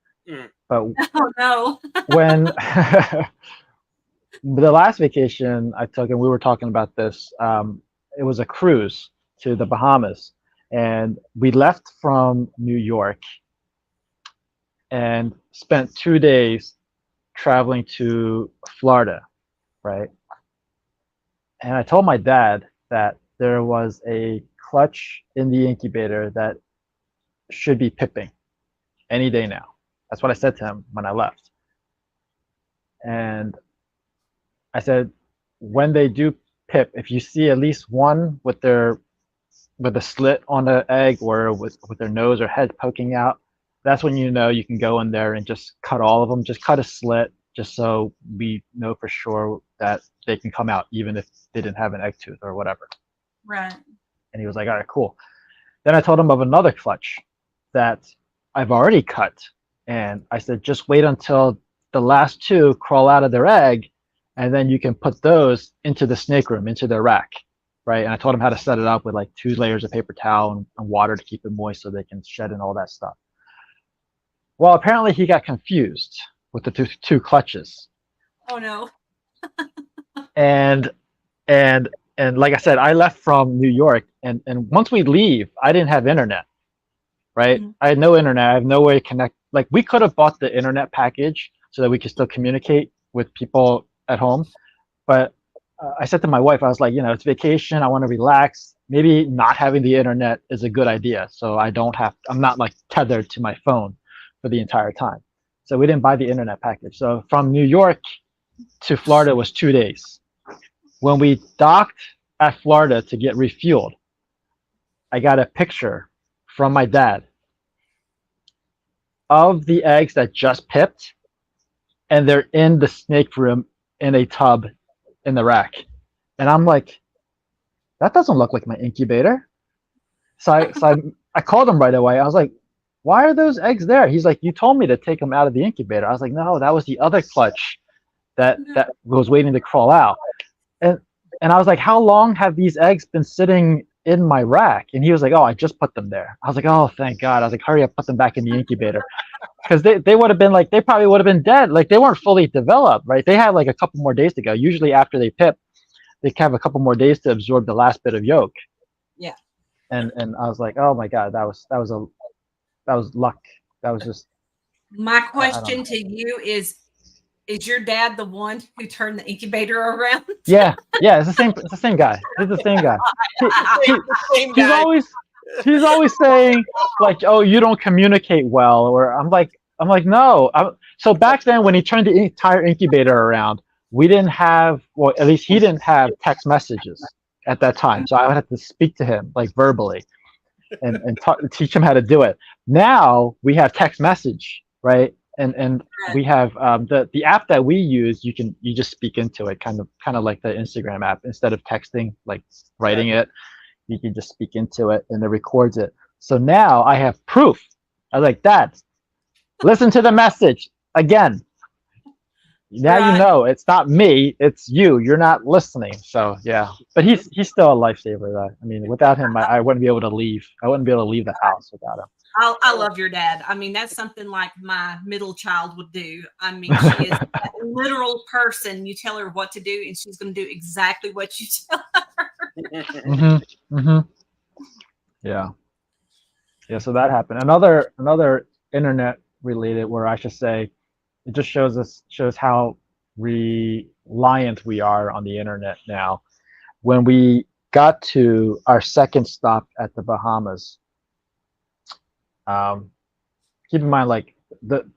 But oh no. When the last vacation I took, and we were talking about this, it was a cruise to the Bahamas, and we left from New York and spent 2 days traveling to Florida, right? And I told my dad that there was a clutch in the incubator that should be pipping any day now. That's what I said to him when I left. And I said, when they do pip, if you see at least one with a slit on the egg or with their nose or head poking out, that's when you know you can go in there and just cut all of them. Just cut a slit, just so we know for sure that they can come out, even if they didn't have an egg tooth or whatever. Right. And he was like, all right, cool. Then I told him of another clutch that I've already cut. And I said, just wait until the last two crawl out of their egg, and then you can put those into the snake room, into their rack, right? And I told him how to set it up with like 2 layers of paper towel and water to keep it moist so they can shed and all that stuff. Well, apparently he got confused with the two clutches. Oh no. And like I said, I left from New York, and once we leave, I didn't have internet, right? Mm-hmm. I had no internet. I have no way to connect. Like, we could have bought the internet package so that we could still communicate with people at home. But I said to my wife, I was like, it's vacation. I want to relax. Maybe not having the internet is a good idea. So I'm not like tethered to my phone for the entire time. So we didn't buy the internet package. So from New York to Florida was 2 days. When we docked at Florida to get refueled, I got a picture from my dad of the eggs that just pipped, and they're in the snake room in a tub in the rack. And I'm like, that doesn't look like my incubator. So I called him right away. I was like, why are those eggs there? He's like, you told me to take them out of the incubator. I was like, no, that was the other clutch that was waiting to crawl out. And I was like, how long have these eggs been sitting in my rack? And he was like, oh, I just put them there. I was like, oh, thank God. I was like, hurry up, put them back in the incubator. Because they would have been like, they probably would have been dead. Like, they weren't fully developed, right? They had like a couple more days to go. Usually after they pip, they have a couple more days to absorb the last bit of yolk. Yeah. And I was like, oh my God, that was luck. That was just. My question to you is your dad the one who turned the incubator around? Yeah, it's the same guy. It's the same guy. He's always saying like, oh, you don't communicate well, or I'm like no. So back then when he turned the entire incubator around, we didn't have, well, at least he didn't have text messages at that time. So I would have to speak to him like verbally and teach him how to do it. Now we have text message, right? And we have the app that we use. You just speak into it, kind of like the Instagram app. Instead of texting, like writing it, you can just speak into it and it records it. So now I have proof. I was like, Dad, listen to the message again. Now you know it's not me, it's you. You're not listening. So yeah, but he's still a lifesaver. Though. I mean, without him, I wouldn't be able to leave. I wouldn't be able to leave the house without him. I love your dad. I mean, that's something like my middle child would do. I mean, she is a literal person. You tell her what to do, and she's going to do exactly what you tell her. Yeah. So that happened. Another internet related, where I should say, it just shows how reliant we are on the internet now. When we got to our second stop at the Bahamas, keep in mind, like,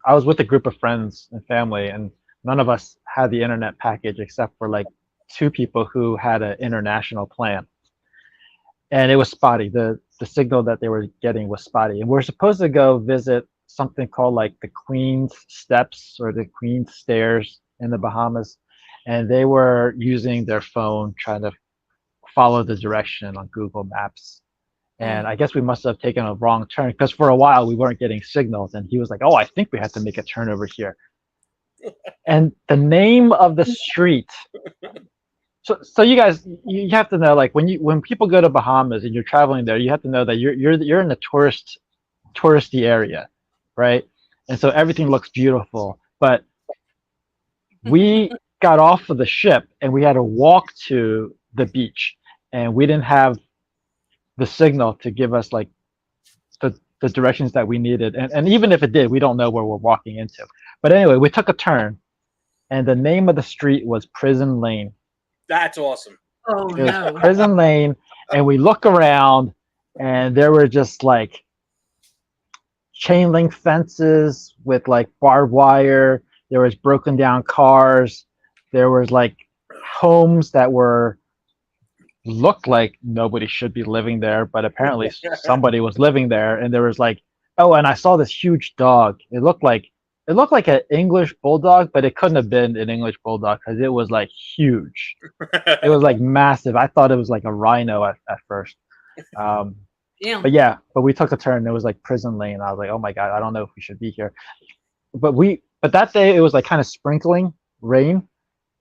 I was with a group of friends and family, and none of us had the internet package except for like 2 people who had an international plan, and it was spotty. The signal that they were getting was spotty, and we're supposed to go visit something called like the Queen's Steps or the Queen's Stairs in the Bahamas, and they were using their phone trying to follow the direction on Google Maps. And I guess we must have taken a wrong turn, because for a while we weren't getting signals. And he was like, oh, I think we have to make a turn over here. And the name of the street. So you guys, you have to know, like, when people go to Bahamas and you're traveling there, you have to know that you're in the touristy area, right? And so everything looks beautiful. But we got off of the ship and we had to walk to the beach, and we didn't have the signal to give us like the directions that we needed. And even if it did, we don't know where we're walking into. But anyway, we took a turn, and the name of the street was Prison Lane. That's awesome. Oh It was no. Prison Lane, and we look around, and there were just like chain link fences with like barbed wire. There was broken down cars. There was like homes that looked like nobody should be living there, but apparently somebody was living there. And there was like, oh, and I saw this huge dog. It looked like an English bulldog, but it couldn't have been an English bulldog because it was like huge. It was like massive. I thought it was like a rhino at first. Yeah. But we took a turn. It was like Prison Lane. I was like, oh my God, I don't know if we should be here. But that day it was like kind of sprinkling rain.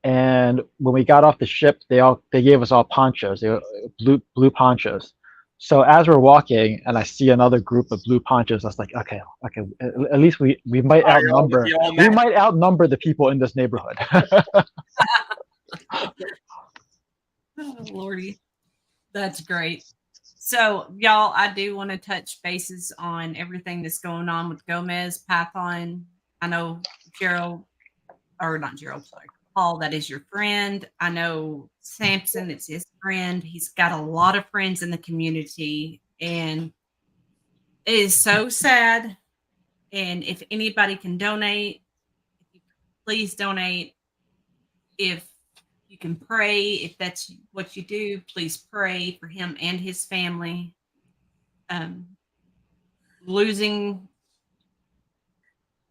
And when we got off the ship, they gave us all ponchos. They were blue ponchos. So as we're walking, and I see another group of blue ponchos, I was like, okay. At least we might outnumber the people in this neighborhood. Oh, Lordy. That's great. So, y'all, I do want to touch bases on everything that's going on with Gomez, Python. I know Paul, that is your friend. I know Samson, it's his friend. He's got a lot of friends in the community, and it is so sad. And if anybody can donate, please donate. If you can pray, if that's what you do, please pray for him and his family. Losing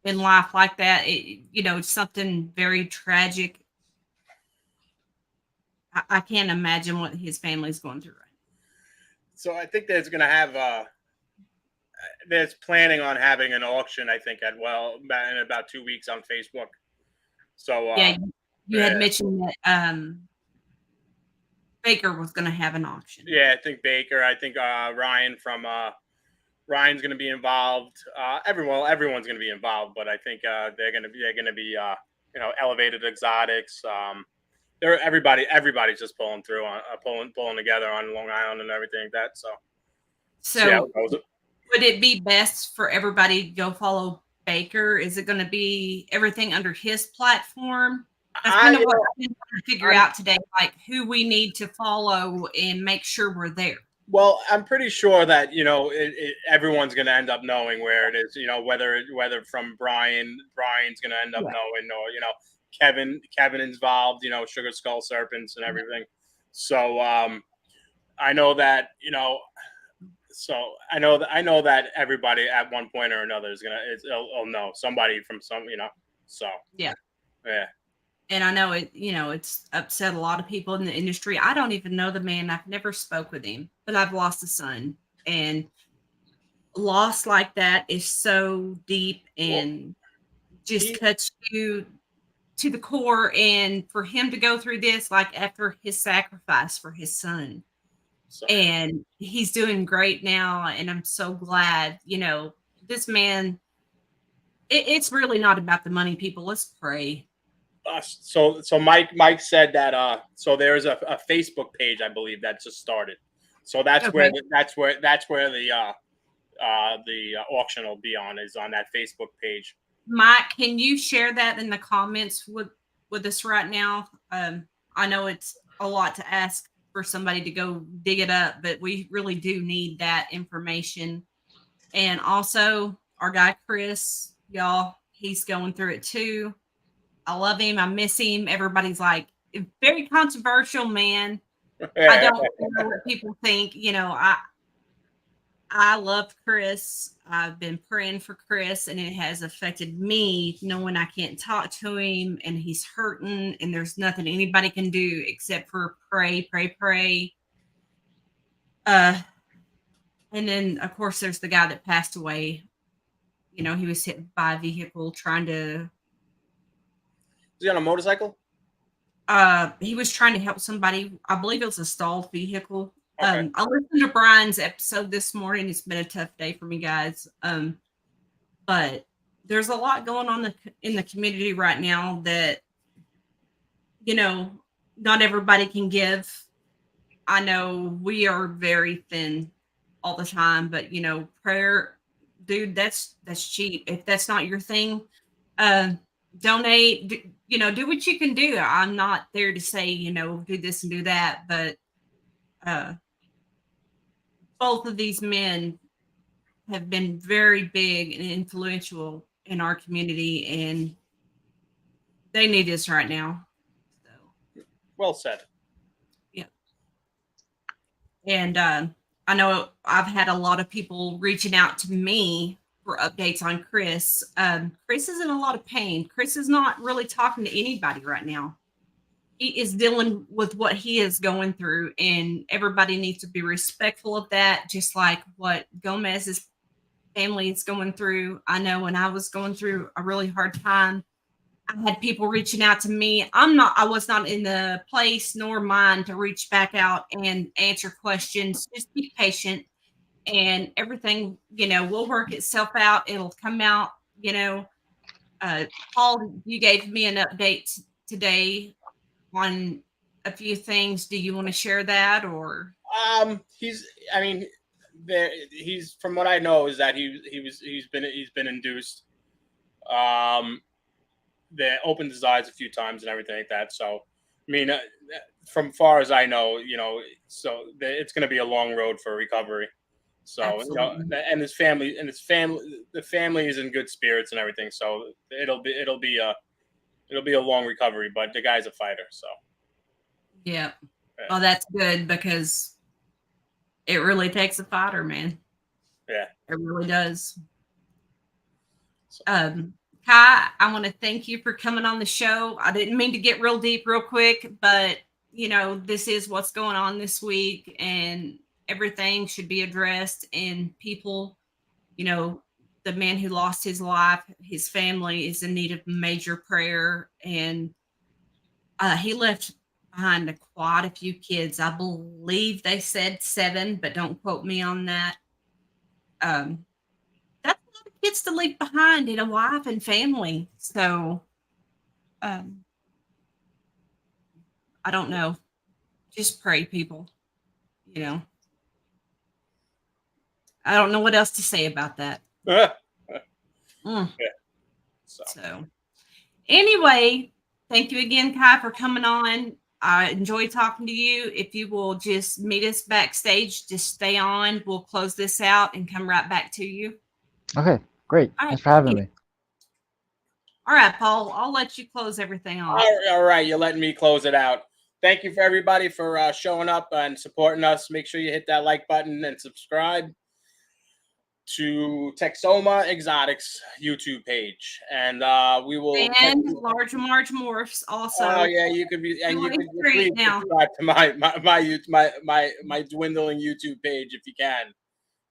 in life like that, it's something very tragic. I can't imagine what his family's going through right now. So I think there's going to have there's planning on having an auction, I think, in about 2 weeks on Facebook. So you had mentioned that Baker was going to have an auction. Yeah, I think Baker. I think Ryan from Ryan's going to be involved. Everyone's going to be involved, but I think they're going to be elevated exotics. Everybody's just pulling through on pulling together on Long Island and everything like that. So would it be best for everybody to go follow Baker? Is it going to be everything under his platform? That's kind of what I've been trying to figure out today, like who we need to follow and make sure we're there. Well, I'm pretty sure that everyone's going to end up knowing where it is. Whether from Brian's going to end up knowing, or Kevin involved. Sugar Skull Serpents and everything. So I know that So I know that everybody at one point or another will know somebody from some. So yeah. And I know it's upset a lot of people in the industry. I don't even know the man. I've never spoke with him, but I've lost a son, and loss like that is so deep and just cuts you to the core. And for him to go through this, like after his sacrifice for his son, and he's doing great now. And I'm so glad, this man, it's really not about the money, people. Let's pray. So Mike said that so there's a Facebook page, I believe, that just started. So that's where the auction will be is on that Facebook page. Mike, can you share that in the comments with us right now? I know it's a lot to ask for somebody to go dig it up, but we really do need that information. And also our guy Chris, y'all, he's going through it too. I love him. I miss him. Everybody's like, very controversial man. I don't know what people think. I love Chris. I've been praying for Chris, and it has affected me knowing I can't talk to him and he's hurting, and there's nothing anybody can do except for pray. And then, of course, there's the guy that passed away. He was hit by a vehicle trying to... Is he on a motorcycle? He was trying to help somebody. I believe it was a stalled vehicle. Okay. I listened to Brian's episode this morning. It's been a tough day for me, guys. But there's a lot going on in the community right now that, not everybody can give. I know we are very thin all the time, but, prayer dude, that's cheap. If that's not your thing, donate. Do what you can do. I'm not there to say, do this and do that, but both of these men have been very big and influential in our community, and they need us right now. So, well said. yeah. And I know I've had a lot of people reaching out to me for updates on Chris. Chris is in a lot of pain. Chris is not really talking to anybody right now. He is dealing with what he is going through, and everybody needs to be respectful of that, just like what Gomez's family is going through. I know when I was going through a really hard time, I had people reaching out to me. I was not in the place nor mind to reach back out and answer questions. Just be patient, and everything, will work itself out. It'll come out, Paul, you gave me an update today on a few things. Do you want to share that, or? He's from what I know is that he's been induced. They opened his eyes a few times and everything like that. So, from far as I know, it's going to be a long road for recovery. So, Absolutely. and the family is in good spirits and everything. So it'll be a long recovery, but the guy's a fighter. So, yeah. Well, that's good, because it really takes a fighter, man. Yeah, it really does. Kai, I want to thank you for coming on the show. I didn't mean to get real deep real quick, but this is what's going on this week, and everything should be addressed. And people, the man who lost his life, his family is in need of major prayer. And he left behind quite a few kids. I believe they said 7, but don't quote me on that. That's a lot of kids to leave behind, and a wife and family. So, I don't know. Just pray, people. I don't know what else to say about that. Yeah. So, anyway, thank you again, Kai, for coming on. I enjoyed talking to you. If you will just meet us backstage, just stay on. We'll close this out and come right back to you. Okay, great. All right, Thanks for having me. All right, Paul, I'll let you close everything off. All right, you're letting me close it out. Thank you for everybody for showing up and supporting us. Make sure you hit that like button and subscribe to Texoma Exotics YouTube page, and we will. And Large Marge Morphs also. Oh yeah, you could be, and you can please subscribe to my dwindling YouTube page if you can.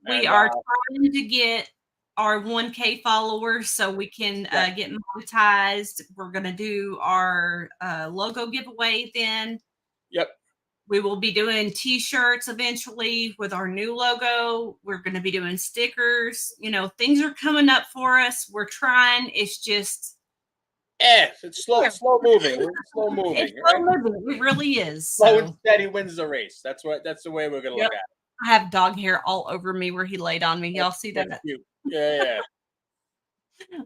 We are trying to get our 1K followers so we can get monetized. We're going to do our logo giveaway then. Yep. We will be doing t-shirts eventually with our new logo. We're going to be doing stickers. Things are coming up for us. We're trying. It's just... it's slow moving. It's slow moving. It's slow moving. It really is. Slow and steady wins the race. That's the way we're going to look at it. I have dog hair all over me where he laid on me. Y'all see that? That's cute. Yeah.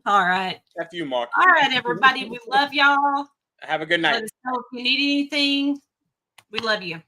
All right. That's you, Mark. All right, everybody. We love y'all. Have a good night. Let us know if you need anything. We love you.